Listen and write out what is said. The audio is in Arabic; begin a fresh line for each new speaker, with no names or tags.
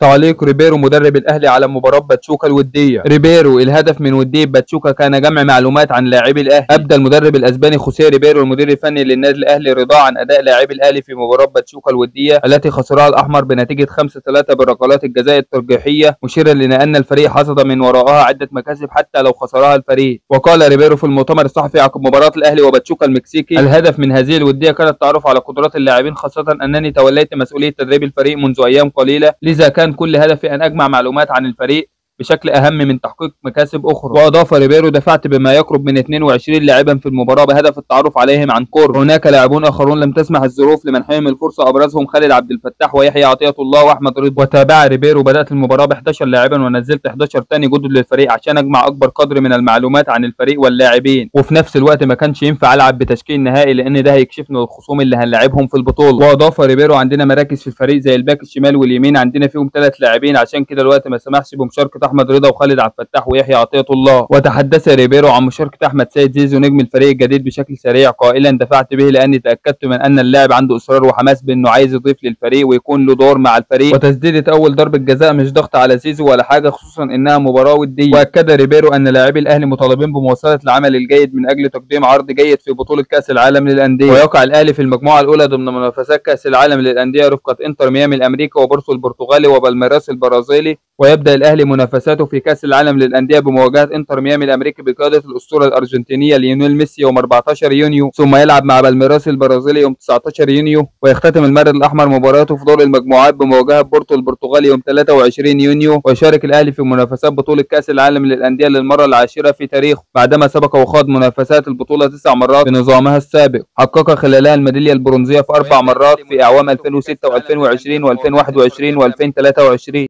تعليق ريبيرو مدرب الأهلي على مباراة باتشوكا الودية. ريبيرو: الهدف من ودية باتشوكا كان جمع معلومات عن لاعبي الأهلي. أبدى المدرب الأسباني خوسيه ريبيرو المدير الفني للنادي الأهلي رضاه عن أداء لاعبي الأهلي في مباراة باتشوكا الودية التي خسرها الأحمر بنتيجة 5-3 بركلات الجزاء الترجيحية، مشيرا لأن الفريق حصد من وراءها عدة مكاسب حتى لو خسرها الفريق. وقال ريبيرو في المؤتمر الصحفي عقب مباراة الأهلي وباتشوكا المكسيكي: الهدف من هذه الودية كان التعرف على قدرات اللاعبين، خاصة أنني توليت مسؤولية تدريب الفريق منذ أيام قليلة، لذا كان كل هدفي أن أجمع معلومات عن الفريق بشكل أهم من تحقيق مكاسب أخرى. وأضاف ريبيرو: دفعت بما يقرب من 22 لاعبا في المباراة بهدف التعرف عليهم عن قرب. هناك لاعبون آخرون لم تسمح الظروف لمنحهم الفرصة، أبرزهم خالد عبد الفتاح ويحيى عطية الله وأحمد رضا. وتابع ريبيرو: بدأت المباراة ب 11 لاعبا ونزلت 11 تاني جدد للفريق عشان أجمع أكبر قدر من المعلومات عن الفريق واللاعبين، وفي نفس الوقت ما كانش ينفع ألعب بتشكيل نهائي لأن ده هيكشفني الخصوم اللي هنلاعبهم في البطولة. وأضاف ريبيرو: عندنا مراكز في الفريق زي الباك الشمال واليمين عندنا فيهم 3 لاعبين، عشان كده الوقت ما سمحش بمشاركة أحمد رضا وخالد عبد الفتاح ويحيى عطية الله. وتحدث ريبيرو عن مشاركة أحمد سيد زيزو نجم الفريق الجديد بشكل سريع، قائلا: دفعت به لأني تأكدت من أن اللاعب عنده إصرار وحماس بأنه عايز يضيف للفريق ويكون له دور مع الفريق، وتسديدة أول ضربة جزاء مش ضغط على زيزو ولا حاجة، خصوصا إنها مباراة ودية. وأكد ريبيرو أن لاعبي الأهلي مطالبين بمواصلة العمل الجيد من أجل تقديم عرض جيد في بطولة كأس العالم للأندية. ويقع الأهلي في المجموعة الأولى ضمن منافسات كأس العالم للأندية رفقة إنتر ميامي الأمريكي وبورتو البرتغالي وبالميراس البرازيلي. ويبدأ الأهلي منافساته في كأس العالم للأندية بمواجهة إنتر ميامي الأمريكي بقيادة الأسطورة الأرجنتينية ليونيل ميسي يوم 14 يونيو، ثم يلعب مع بالميراس البرازيلي يوم 19 يونيو، ويختتم المارد الأحمر مباراته في دور المجموعات بمواجهة بورتو البرتغالي يوم 23 يونيو. ويشارك الأهلي في منافسات بطولة كأس العالم للأندية للمرة العاشرة في تاريخه، بعدما سبق وخاض منافسات البطولة 9 مرات بنظامها السابق، حقق خلالها الميدالية البرونزية في 4 مرات في أعوام 2006 و2020 و2021 و2023.